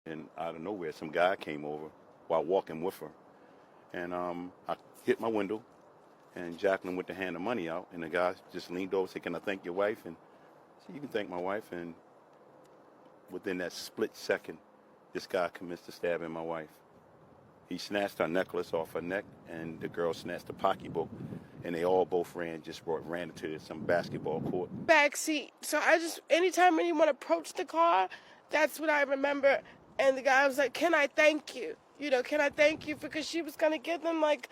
And out of nowhere, some guy came over while walking with her. And I hit my window, and Jacqueline went to hand the money out, and the guy just leaned over and said, "Can I thank your wife?" And I said, "You can thank my wife." And within that split second, this guy commenced to stabbing my wife. He snatched her necklace off her neck, and the girl snatched the pocketbook, and they all both ran into some basketball court. Backseat. So anytime anyone approached the car, that's what I remember. And the guy was like, "Can I thank you? Can I thank you?" Because she was going to give them, like,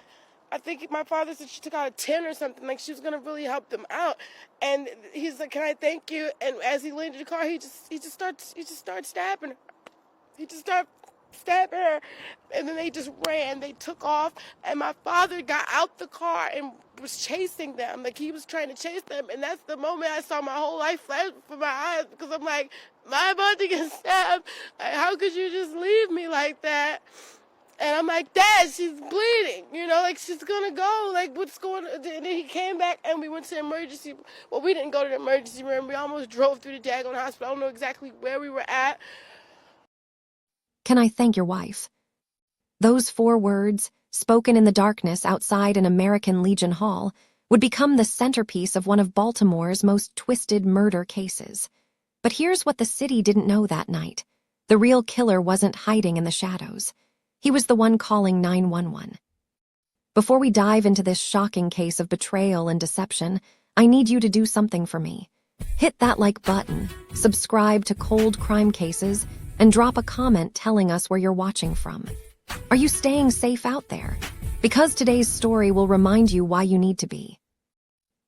I think my father said she took out a 10 or something. Like, she was going to really help them out. And he's like, "Can I thank you?" And as he leaned in the car, he just started stabbing her. He just started stabbing her. And then they just ran. They took off. And my father got out the car and was chasing them. Like, he was trying to chase them. And that's the moment I saw my whole life flash before my eyes, because I'm like, my about to get stabbed. Like, how could you just leave me like that? And I'm like, "Dad, she's bleeding, like, she's gonna go, like, what's going on?" And then he came back, and we went to the emergency. Well, we didn't go to the emergency room. We almost drove through the daggone hospital. I don't know exactly where we were at. Can I thank your wife? Those 4 words, spoken in the darkness outside an American Legion Hall, would become the centerpiece of one of Baltimore's most twisted murder cases. But here's what the city didn't know that night. The real killer wasn't hiding in the shadows. He was the one calling 911. Before we dive into this shocking case of betrayal and deception, I need you to do something for me. Hit that like button, subscribe to Cold Crime Cases, and drop a comment telling us where you're watching from. Are you staying safe out there? Because today's story will remind you why you need to be.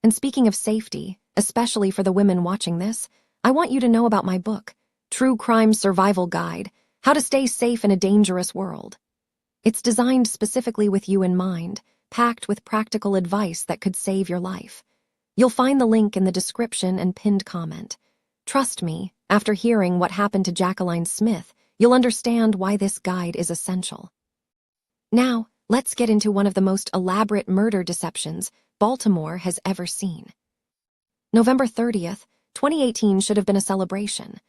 And speaking of safety, especially for the women watching this, I want you to know about my book, True Crime Survival Guide: How to Stay Safe in a Dangerous World. It's designed specifically with you in mind, packed with practical advice that could save your life. You'll find the link in the description and pinned comment. Trust me, after hearing what happened to Jacqueline Smith, you'll understand why this guide is essential. Now, let's get into one of the most elaborate murder deceptions Baltimore has ever seen. November 30th, 2018 should have been a celebration.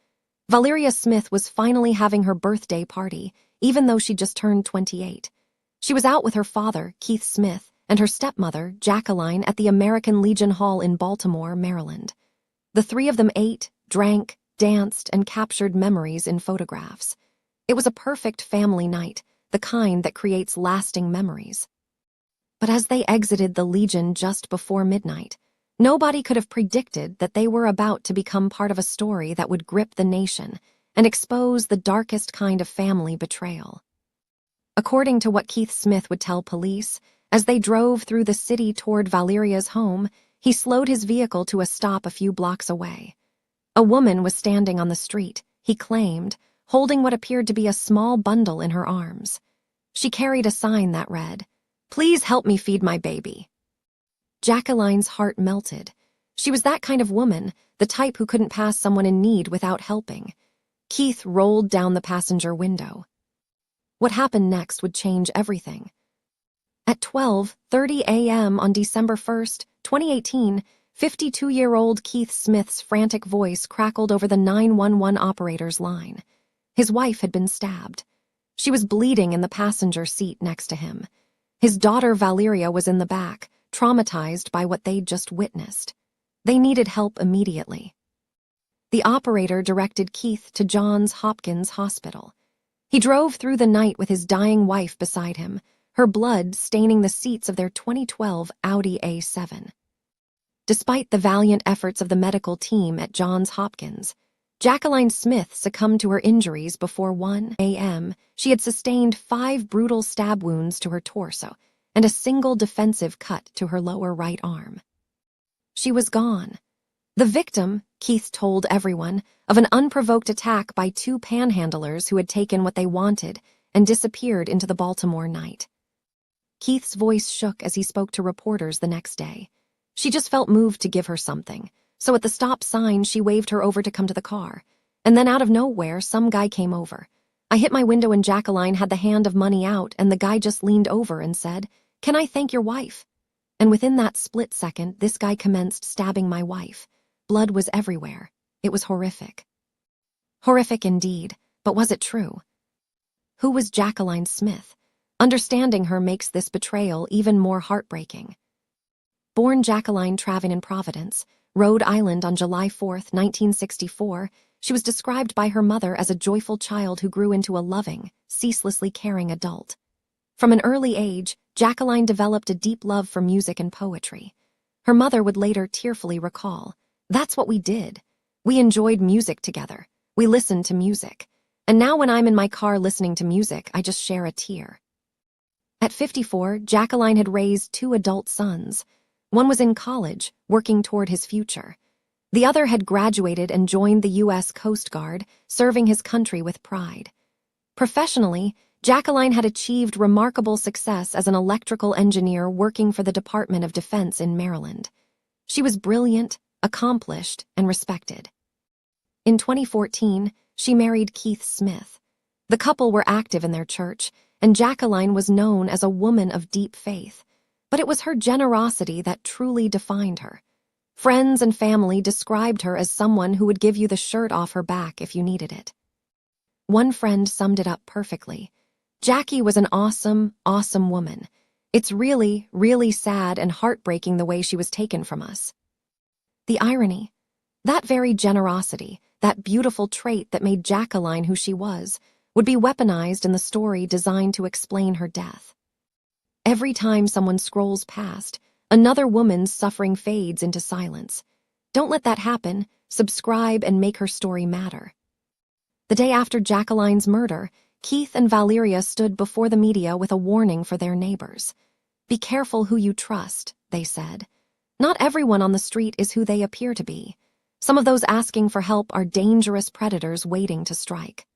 Valeria Smith was finally having her birthday party, even though she just turned 28. She was out with her father, Keith Smith, and her stepmother, Jacqueline, at the American Legion Hall in Baltimore, Maryland. The 3 of them ate, drank, danced, and captured memories in photographs. It was a perfect family night, the kind that creates lasting memories. But as they exited the Legion just before midnight, nobody could have predicted that they were about to become part of a story that would grip the nation and expose the darkest kind of family betrayal. According to what Keith Smith would tell police, as they drove through the city toward Valeria's home, he slowed his vehicle to a stop a few blocks away. A woman was standing on the street, he claimed, holding what appeared to be a small bundle in her arms. She carried a sign that read, "Please help me feed my baby." Jacqueline's heart melted. She was that kind of woman, the type who couldn't pass someone in need without helping. Keith rolled down the passenger window. What happened next would change everything. At 12:30 a.m. on December 1st, 2018, 52-year-old Keith Smith's frantic voice crackled over the 911 operator's line. His wife had been stabbed. She was bleeding in the passenger seat next to him. His daughter Valeria was in the back, traumatized by what they'd just witnessed. They needed help immediately. The operator directed Keith to Johns Hopkins Hospital. He drove through the night with his dying wife beside him, her blood staining the seats of their 2012 Audi A7. Despite the valiant efforts of the medical team at Johns Hopkins, Jacqueline Smith succumbed to her injuries before 1 a.m. She had sustained 5 brutal stab wounds to her torso and a single defensive cut to her lower right arm. She was gone. The victim, Keith told everyone, of an unprovoked attack by 2 panhandlers who had taken what they wanted and disappeared into the Baltimore night. Keith's voice shook as he spoke to reporters the next day. She just felt moved to give her something, so at the stop sign she waved her over to come to the car, and then out of nowhere some guy came over. I hit my window and Jacqueline had the hand of money out, and the guy just leaned over and said, "Can I thank your wife?" And within that split second, this guy commenced stabbing my wife. Blood was everywhere. It was horrific. Horrific indeed, but was it true? Who was Jacqueline Smith? Understanding her makes this betrayal even more heartbreaking. Born Jacqueline Travin in Providence, Rhode Island on July 4, 1964, she was described by her mother as a joyful child who grew into a loving, ceaselessly caring adult. From an early age, Jacqueline developed a deep love for music and poetry. Her mother would later tearfully recall, "That's what we did. We enjoyed music together. We listened to music. And now when I'm in my car listening to music, I just share a tear." At 54, Jacqueline had raised 2 adult sons. One was in college, working toward his future. The other had graduated and joined the U.S. Coast Guard, serving his country with pride. Professionally, Jacqueline had achieved remarkable success as an electrical engineer working for the Department of Defense in Maryland. She was brilliant, accomplished, and respected. In 2014, she married Keith Smith. The couple were active in their church, and Jacqueline was known as a woman of deep faith. But it was her generosity that truly defined her. Friends and family described her as someone who would give you the shirt off her back if you needed it. One friend summed it up perfectly. "Jackie was an awesome, awesome woman. It's really, really sad and heartbreaking the way she was taken from us." The irony. That very generosity, that beautiful trait that made Jacqueline who she was, would be weaponized in the story designed to explain her death. Every time someone scrolls past, another woman's suffering fades into silence. Don't let that happen. Subscribe and make her story matter. The day after Jacqueline's murder, Keith and Valeria stood before the media with a warning for their neighbors. "Be careful who you trust," they said. "Not everyone on the street is who they appear to be. Some of those asking for help are dangerous predators waiting to strike."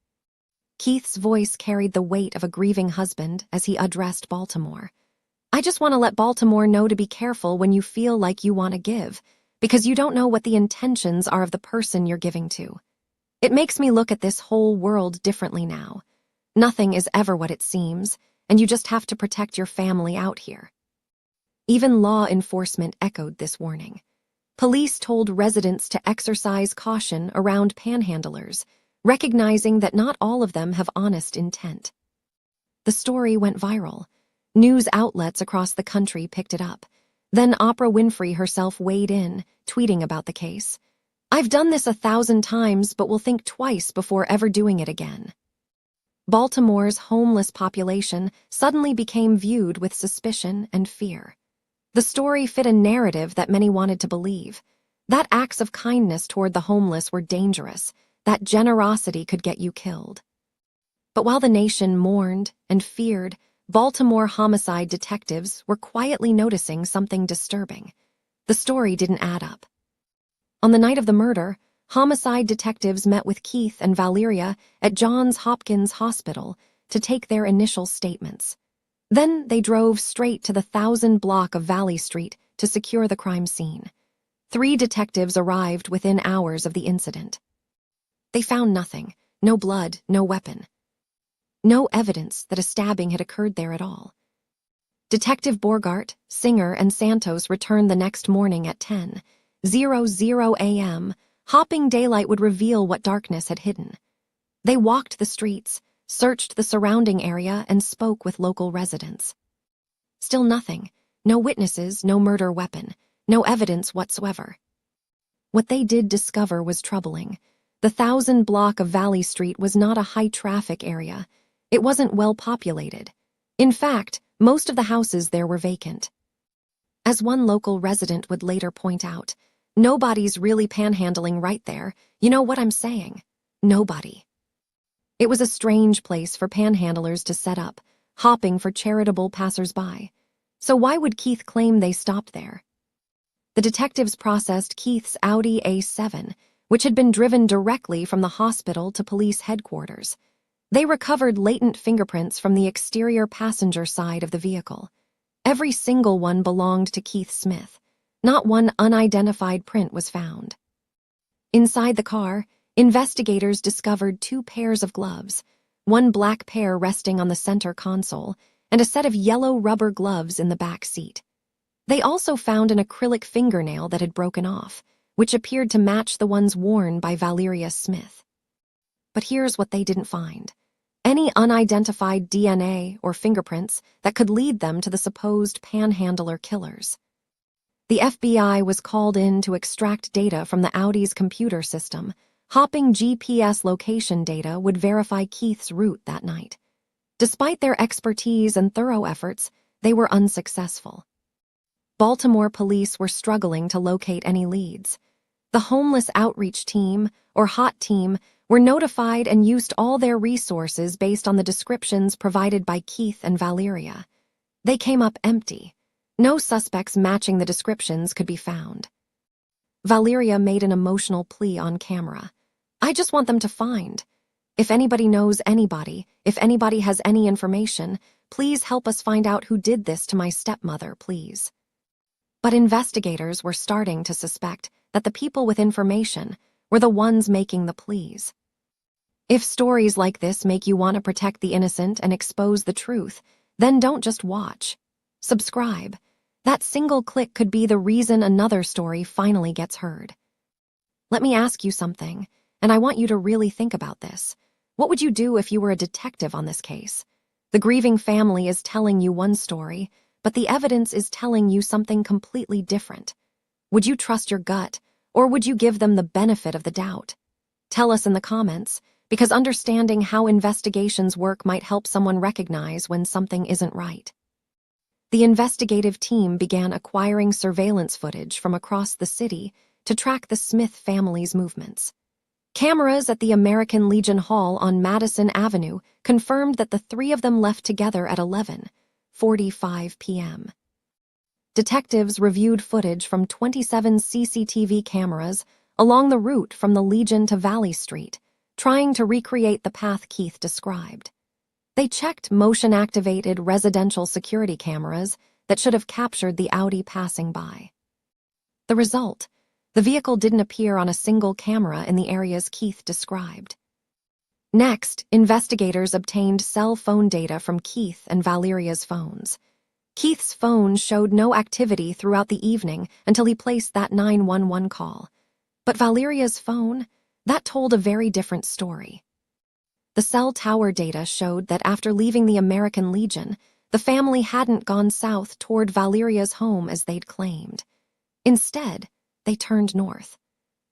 Keith's voice carried the weight of a grieving husband as he addressed Baltimore. "I just want to let Baltimore know to be careful when you feel like you want to give, because you don't know what the intentions are of the person you're giving to. It makes me look at this whole world differently now. Nothing is ever what it seems, and you just have to protect your family out here." Even law enforcement echoed this warning. Police told residents to exercise caution around panhandlers, recognizing that not all of them have honest intent. The story went viral. News outlets across the country picked it up. Then Oprah Winfrey herself weighed in, tweeting about the case. "I've done this 1,000 times, but will think twice before ever doing it again." Baltimore's homeless population suddenly became viewed with suspicion and fear. The story fit a narrative that many wanted to believe. That acts of kindness toward the homeless were dangerous, that generosity could get you killed. But while the nation mourned and feared, Baltimore homicide detectives were quietly noticing something disturbing. The story didn't add up. On the night of the murder, homicide detectives met with Keith and Valeria at Johns Hopkins Hospital to take their initial statements. Then they drove straight to the 1,000 block of Valley Street to secure the crime scene. 3 detectives arrived within hours of the incident. They found nothing, no blood, no weapon. No evidence that a stabbing had occurred there at all. Detective Borgart, Singer, and Santos returned the next morning at 10:00 a.m., hoping daylight would reveal what darkness had hidden. They walked the streets, searched the surrounding area, and spoke with local residents. Still nothing. No witnesses, no murder weapon, no evidence whatsoever. What they did discover was troubling. The 1,000 block of Valley Street was not a high-traffic area. It wasn't well populated. In fact, most of the houses there were vacant. As one local resident would later point out, "Nobody's really panhandling right there. You know what I'm saying? Nobody." It was a strange place for panhandlers to set up, hopping for charitable passers-by. So why would Keith claim they stopped there? The detectives processed Keith's Audi A7, which had been driven directly from the hospital to police headquarters. They recovered latent fingerprints from the exterior passenger side of the vehicle. Every single one belonged to Keith Smith. Not one unidentified print was found. Inside the car, investigators discovered 2 pairs of gloves, one black pair resting on the center console, and a set of yellow rubber gloves in the back seat. They also found an acrylic fingernail that had broken off, which appeared to match the ones worn by Valeria Smith. But here's what they didn't find. any unidentified DNA or fingerprints that could lead them to the supposed panhandler killers. The FBI was called in to extract data from the Audi's computer system. Hopping GPS location data would verify Keith's route that night. Despite their expertise and thorough efforts, they were unsuccessful. Baltimore police were struggling to locate any leads. The Homeless Outreach Team, or HOT Team, were notified and used all their resources based on the descriptions provided by Keith and Valeria. They came up empty. No suspects matching the descriptions could be found. Valeria made an emotional plea on camera. "I just want them to find. If anybody knows anybody, if anybody has any information, please help us find out who did this to my stepmother, please." But investigators were starting to suspect that the people with information were the ones making the pleas. If stories like this make you want to protect the innocent and expose the truth, then don't just watch. Subscribe. That single click could be the reason another story finally gets heard. Let me ask you something, and I want you to really think about this. What would you do if you were a detective on this case? The grieving family is telling you one story, but the evidence is telling you something completely different. Would you trust your gut, or would you give them the benefit of the doubt? Tell us in the comments, because understanding how investigations work might help someone recognize when something isn't right. The investigative team began acquiring surveillance footage from across the city to track the Smith family's movements. Cameras at the American Legion Hall on Madison Avenue confirmed that the three of them left together at 11:45 p.m. Detectives reviewed footage from 27 CCTV cameras along the route from the Legion to Valley Street, trying to recreate the path Keith described. They checked motion-activated residential security cameras that should have captured the Audi passing by. The result: the vehicle didn't appear on a single camera in the areas Keith described. Next, investigators obtained cell phone data from Keith and Valeria's phones. Keith's phone showed no activity throughout the evening until he placed that 911 call. But Valeria's phone, that told a very different story. The cell tower data showed that after leaving the American Legion, the family hadn't gone south toward Valeria's home as they'd claimed. Instead, they turned north.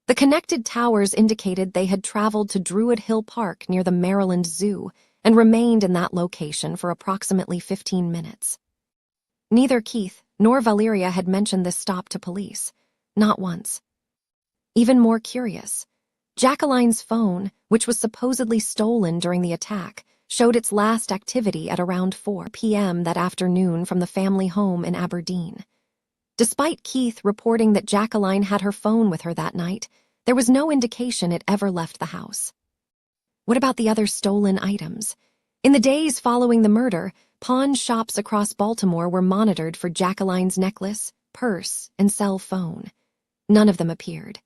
The connected towers indicated they had traveled to Druid Hill Park near the Maryland Zoo and remained in that location for approximately 15 minutes. Neither Keith nor Valeria had mentioned this stop to police, not once. Even more curious, Jacqueline's phone, which was supposedly stolen during the attack, showed its last activity at around 4 p.m. that afternoon from the family home in Aberdeen. Despite Keith reporting that Jacqueline had her phone with her that night, there was no indication it ever left the house. What about the other stolen items? In the days following the murder, pawn shops across Baltimore were monitored for Jacqueline's necklace, purse, and cell phone. None of them appeared.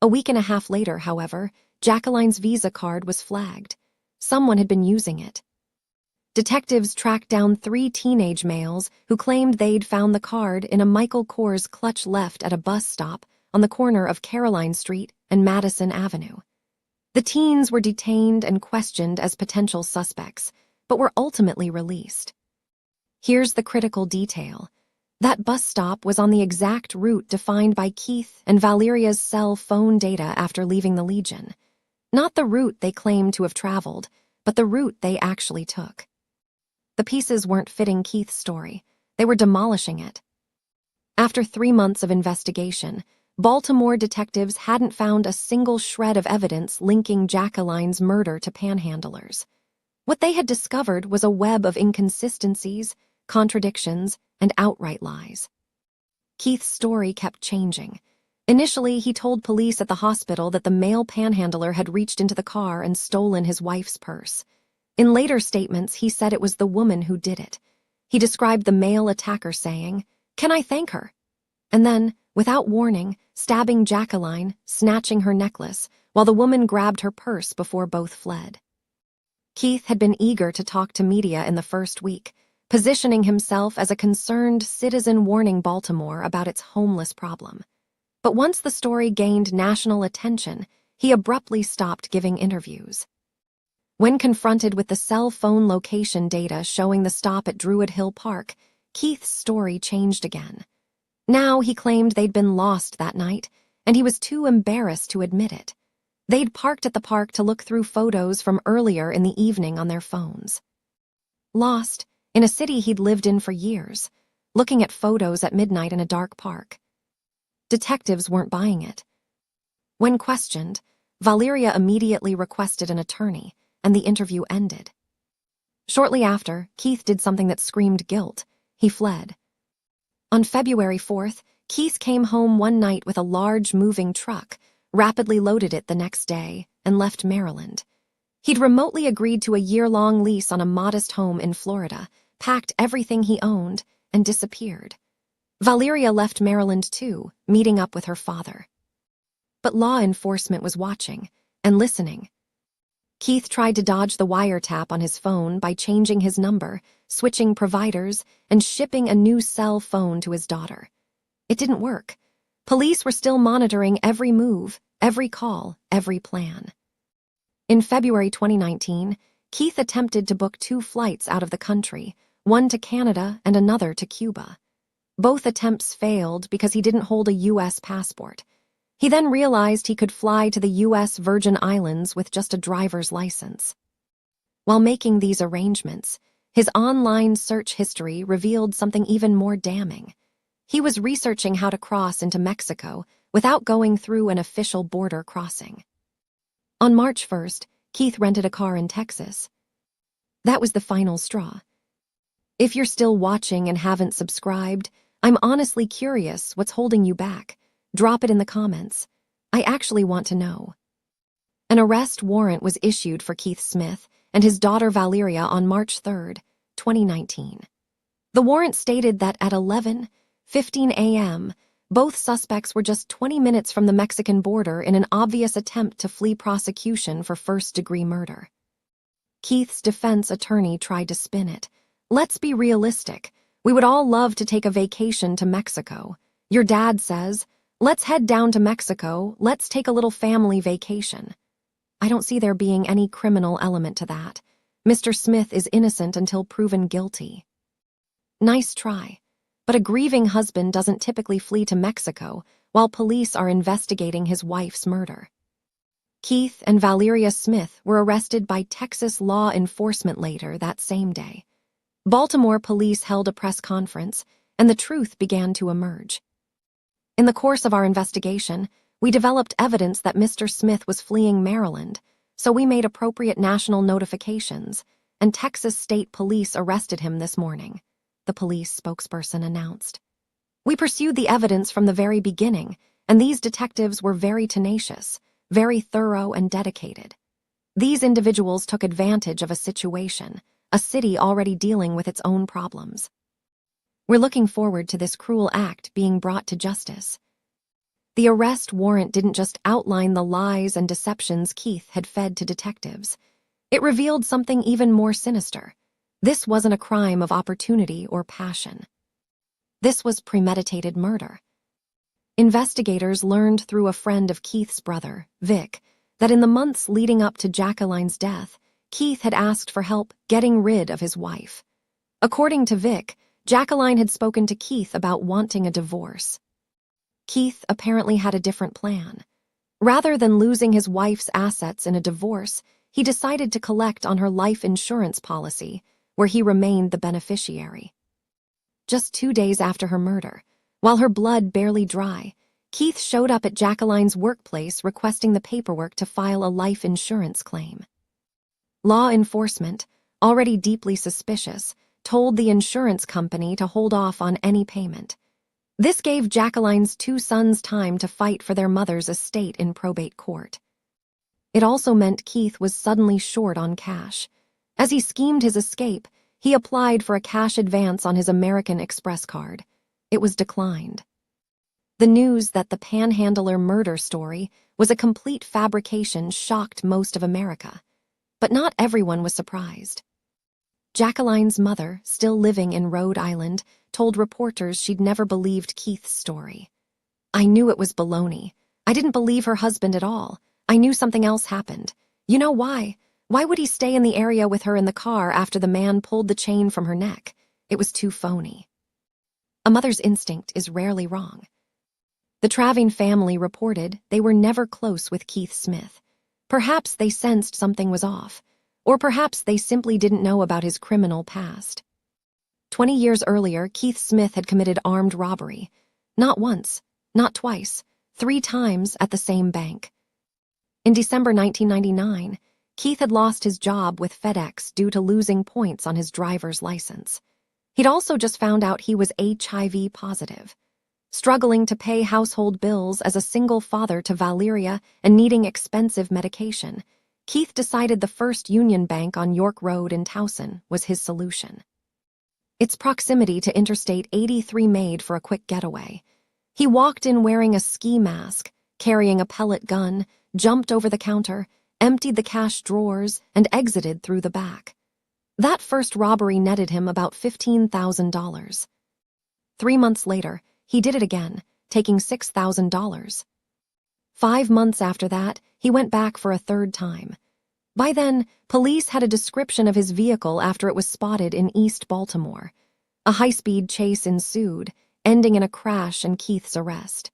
A week and a half later, however, Jacqueline's Visa card was flagged. Someone had been using it. Detectives tracked down 3 teenage males who claimed they'd found the card in a Michael Kors clutch left at a bus stop on the corner of Caroline Street and Madison Avenue. The teens were detained and questioned as potential suspects, but were ultimately released. Here's the critical detail. That bus stop was on the exact route defined by Keith and Valeria's cell phone data after leaving the Legion. Not the route they claimed to have traveled, but the route they actually took. The pieces weren't fitting Keith's story. They were demolishing it. After 3 months of investigation, Baltimore detectives hadn't found a single shred of evidence linking Jacqueline's murder to panhandlers. What they had discovered was a web of inconsistencies, contradictions, and outright lies. Keith's story kept changing. Initially, he told police at the hospital that the male panhandler had reached into the car and stolen his wife's purse. In later statements, he said it was the woman who did it. He described the male attacker saying, "Can I thank her?" And then, without warning, stabbing Jacqueline, snatching her necklace, while the woman grabbed her purse before both fled. Keith had been eager to talk to media in the first week, positioning himself as a concerned citizen warning Baltimore about its homeless problem. But once the story gained national attention, he abruptly stopped giving interviews. When confronted with the cell phone location data showing the stop at Druid Hill Park, Keith's story changed again. Now he claimed they'd been lost that night, and he was too embarrassed to admit it. They'd parked at the park to look through photos from earlier in the evening on their phones. Lost, in a city he'd lived in for years, looking at photos at midnight in a dark park. Detectives weren't buying it. When questioned, Valeria immediately requested an attorney, and the interview ended. Shortly after, Keith did something that screamed guilt. He fled. On February 4th, Keith came home one night with a large moving truck, rapidly loaded it the next day, and left Maryland. He'd remotely agreed to a year-long lease on a modest home in Florida, packed everything he owned, and disappeared. Valeria left Maryland too, meeting up with her father. But law enforcement was watching and listening. Keith tried to dodge the wiretap on his phone by changing his number, switching providers, and shipping a new cell phone to his daughter. It didn't work. Police were still monitoring every move, every call, every plan. In February 2019, Keith attempted to book 2 flights out of the country, one to Canada and another to Cuba. Both attempts failed because he didn't hold a U.S. passport. He then realized he could fly to the U.S. Virgin Islands with just a driver's license. While making these arrangements, his online search history revealed something even more damning. He was researching how to cross into Mexico without going through an official border crossing. On March 1st, Keith rented a car in Texas. That was the final straw. If you're still watching and haven't subscribed, I'm honestly curious what's holding you back. Drop it in the comments. I actually want to know. An arrest warrant was issued for Keith Smith and his daughter Valeria on March 3, 2019. The warrant stated that at 11:15 a.m., both suspects were just 20 minutes from the Mexican border in an obvious attempt to flee prosecution for first-degree murder. Keith's defense attorney tried to spin it. Let's be realistic. We would all love to take a vacation to Mexico. Your dad says, let's head down to Mexico, let's take a little family vacation. I don't see there being any criminal element to that. Mr. Smith is innocent until proven guilty. Nice try. But a grieving husband doesn't typically flee to Mexico while police are investigating his wife's murder. Keith and Valeria Smith were arrested by Texas law enforcement later that same day. Baltimore police held a press conference, and the truth began to emerge. In the course of our investigation, we developed evidence that Mr. Smith was fleeing Maryland, so we made appropriate national notifications, and Texas State Police arrested him this morning, the police spokesperson announced. We pursued the evidence from the very beginning, and these detectives were very tenacious, very thorough and dedicated. These individuals took advantage of a situation, a city already dealing with its own problems. We're looking forward to this cruel act being brought to justice. The arrest warrant didn't just outline the lies and deceptions Keith had fed to detectives. It revealed something even more sinister. This wasn't a crime of opportunity or passion. This was premeditated murder. Investigators learned through a friend of Keith's brother, Vic, that in the months leading up to Jacqueline's death, Keith had asked for help getting rid of his wife. According to Vic, Jacqueline had spoken to Keith about wanting a divorce. Keith apparently had a different plan. Rather than losing his wife's assets in a divorce, he decided to collect on her life insurance policy, where he remained the beneficiary. Just 2 days after her murder, while her blood barely dry, Keith showed up at Jacqueline's workplace requesting the paperwork to file a life insurance claim. Law enforcement, already deeply suspicious, told the insurance company to hold off on any payment. This gave Jacqueline's 2 sons time to fight for their mother's estate in probate court. It also meant Keith was suddenly short on cash. As he schemed his escape, he applied for a cash advance on his American Express card. It was declined. The news that the Panhandler Murder story was a complete fabrication shocked most of America. But not everyone was surprised. Jacqueline's mother, still living in Rhode Island, told reporters she'd never believed Keith's story. I knew it was baloney. I didn't believe her husband at all. I knew something else happened. You know why? Why would he stay in the area with her in the car after the man pulled the chain from her neck? It was too phony. A mother's instinct is rarely wrong. The Traving family reported they were never close with Keith Smith. Perhaps they sensed something was off, or perhaps they simply didn't know about his criminal past. 20 years earlier, Keith Smith had committed armed robbery. Not once, not twice, 3 times at the same bank. In December 1999, Keith had lost his job with FedEx due to losing points on his driver's license. He'd also just found out he was HIV positive. Struggling to pay household bills as a single father to Valeria and needing expensive medication, Keith decided the First Union Bank on York Road in Towson was his solution. Its proximity to Interstate 83 made for a quick getaway. He walked in wearing a ski mask, carrying a pellet gun, jumped over the counter, emptied the cash drawers, and exited through the back. That first robbery netted him about $15,000. 3 months later, he did it again, taking $6,000. 5 months after that, he went back for a third time. By then, police had a description of his vehicle after it was spotted in East Baltimore. A high-speed chase ensued, ending in a crash and Keith's arrest.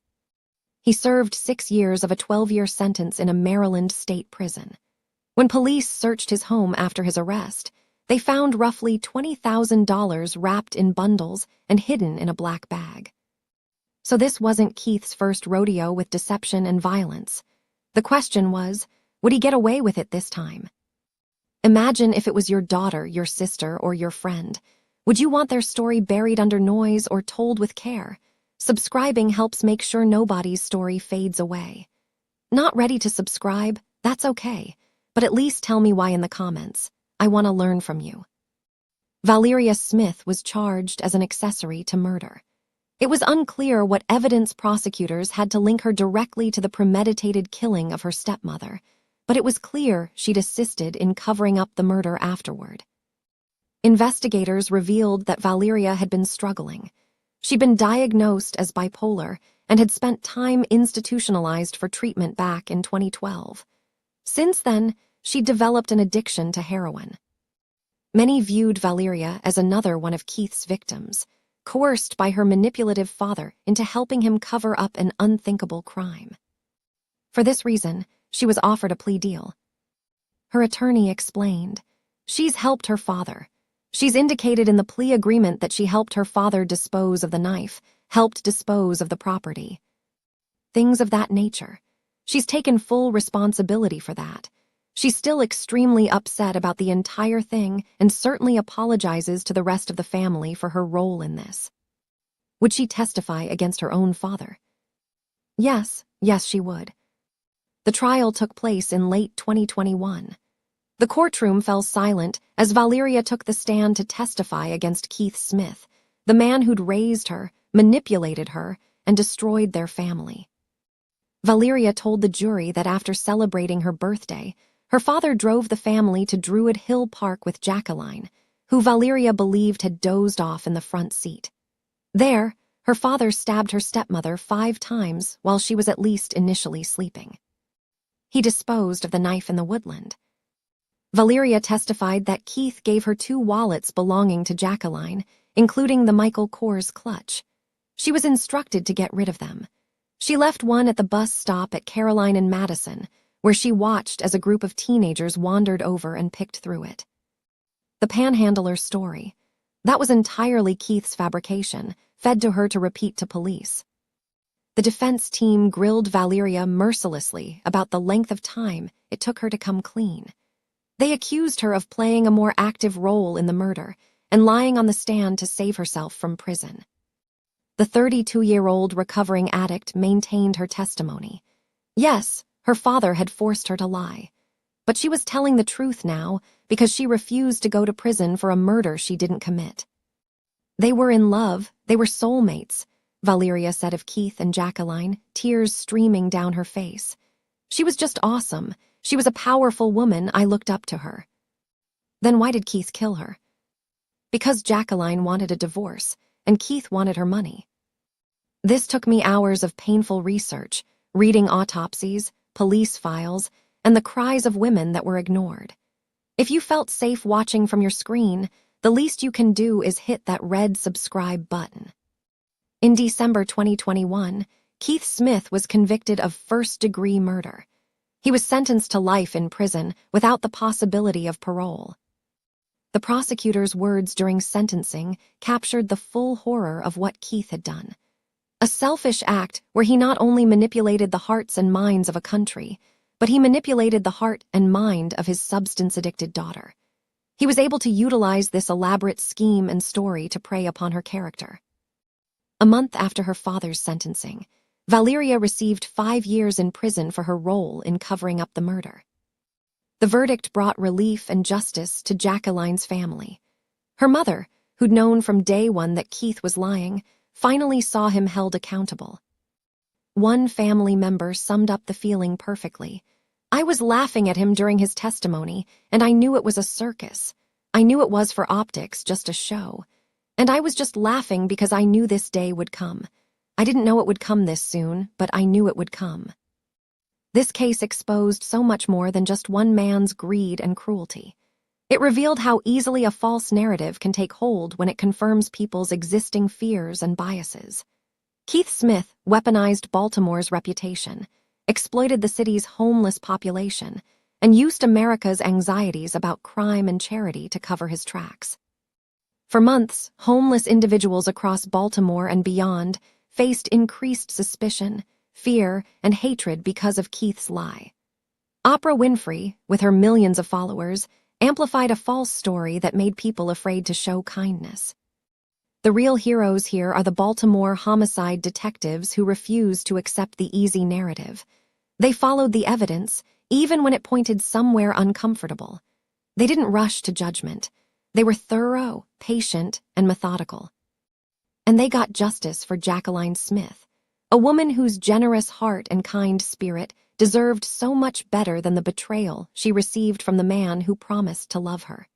He served 6 years of a 12-year sentence in a Maryland state prison. When police searched his home after his arrest, they found roughly $20,000 wrapped in bundles and hidden in a black bag. So this wasn't Keith's first rodeo with deception and violence. The question was, would he get away with it this time? Imagine if it was your daughter, your sister, or your friend. Would you want their story buried under noise or told with care? Subscribing helps make sure nobody's story fades away. Not ready to subscribe? That's okay. But at least tell me why in the comments. I want to learn from you. Valeria Smith was charged as an accessory to murder. It was unclear what evidence prosecutors had to link her directly to the premeditated killing of her stepmother, but it was clear she'd assisted in covering up the murder afterward. Investigators revealed that Valeria had been struggling. She'd been diagnosed as bipolar and had spent time institutionalized for treatment back in 2012. Since then, she'd developed an addiction to heroin. Many viewed Valeria as another one of Keith's victims, coerced by her manipulative father into helping him cover up an unthinkable crime. For this reason, she was offered a plea deal. Her attorney explained, "She's helped her father. She's indicated in the plea agreement that she helped her father dispose of the knife, helped dispose of the property. Things of that nature. She's taken full responsibility for that. She's still extremely upset about the entire thing and certainly apologizes to the rest of the family for her role in this." Would she testify against her own father? Yes, she would. The trial took place in late 2021. The courtroom fell silent as Valeria took the stand to testify against Keith Smith, the man who'd raised her, manipulated her, and destroyed their family. Valeria told the jury that after celebrating her birthday, her father drove the family to Druid Hill Park with Jacqueline, who Valeria believed had dozed off in the front seat. There, her father stabbed her stepmother 5 times while she was at least initially sleeping. He disposed of the knife in the woodland. Valeria testified that Keith gave her 2 wallets belonging to Jacqueline, including the Michael Kors clutch. She was instructed to get rid of them. She left one at the bus stop at Caroline and Madison, where she watched as a group of teenagers wandered over and picked through it. The Panhandler story. That was entirely Keith's fabrication, fed to her to repeat to police. The defense team grilled Valeria mercilessly about the length of time it took her to come clean. They accused her of playing a more active role in the murder and lying on the stand to save herself from prison. The 32-year-old recovering addict maintained her testimony. Yes, her father had forced her to lie. But she was telling the truth now because she refused to go to prison for a murder she didn't commit. They were in love, they were soulmates, Valeria said of Keith and Jacqueline, tears streaming down her face. She was just awesome. She was a powerful woman. I looked up to her. Then why did Keith kill her? Because Jacqueline wanted a divorce, and Keith wanted her money. This took me hours of painful research, reading autopsies, police files, and the cries of women that were ignored. If you felt safe watching from your screen, the least you can do is hit that red subscribe button. In December 2021, Keith Smith was convicted of first-degree murder. He was sentenced to life in prison without the possibility of parole. The prosecutor's words during sentencing captured the full horror of what Keith had done. A selfish act where he not only manipulated the hearts and minds of a country, but he manipulated the heart and mind of his substance-addicted daughter. He was able to utilize this elaborate scheme and story to prey upon her character. A month after her father's sentencing, Valeria received 5 years in prison for her role in covering up the murder. The verdict brought relief and justice to Jacqueline's family. Her mother, who'd known from day one that Keith was lying, finally saw him held accountable. One family member summed up the feeling perfectly. "I was laughing at him during his testimony, and I knew it was a circus. I knew it was for optics, just a show. And I was just laughing because I knew this day would come. I didn't know it would come this soon, but I knew it would come." This case exposed so much more than just one man's greed and cruelty. It revealed how easily a false narrative can take hold when it confirms people's existing fears and biases. Keith Smith weaponized Baltimore's reputation, exploited the city's homeless population, and used America's anxieties about crime and charity to cover his tracks. For months, homeless individuals across Baltimore and beyond faced increased suspicion, fear, and hatred because of Keith's lie. Oprah Winfrey, with her millions of followers, amplified a false story that made people afraid to show kindness. The real heroes here are the Baltimore homicide detectives who refused to accept the easy narrative. They followed the evidence, even when it pointed somewhere uncomfortable. They didn't rush to judgment. They were thorough, patient, and methodical. And they got justice for Jacqueline Smith, a woman whose generous heart and kind spirit deserved so much better than the betrayal she received from the man who promised to love her.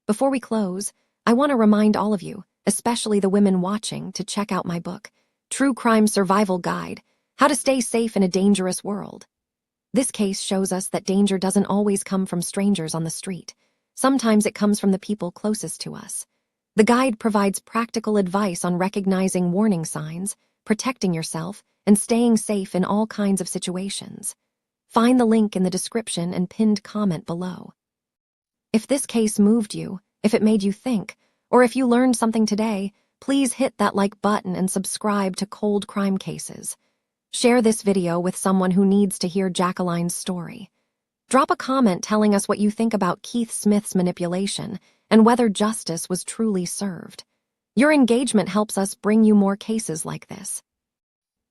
Before we close, I want to remind all of you, especially the women watching, to check out my book, True Crime Survival Guide: How to Stay Safe in a Dangerous World. This case shows us that danger doesn't always come from strangers on the street. Sometimes it comes from the people closest to us. The guide provides practical advice on recognizing warning signs, protecting yourself, and staying safe in all kinds of situations. Find the link in the description and pinned comment below. If this case moved you, if it made you think, or if you learned something today, please hit that like button and subscribe to Cold Crime Cases. Share this video with someone who needs to hear Jacqueline's story. Drop a comment telling us what you think about Keith Smith's manipulation and whether justice was truly served. Your engagement helps us bring you more cases like this.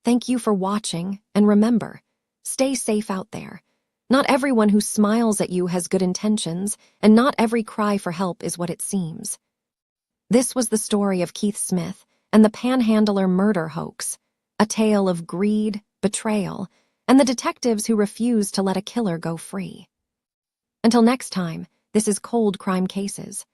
Thank you for watching, and remember, stay safe out there. Not everyone who smiles at you has good intentions, and not every cry for help is what it seems. This was the story of Keith Smith and the Panhandler Murder hoax, a tale of greed, betrayal, and the detectives who refused to let a killer go free. Until next time, this is Cold Crime Cases.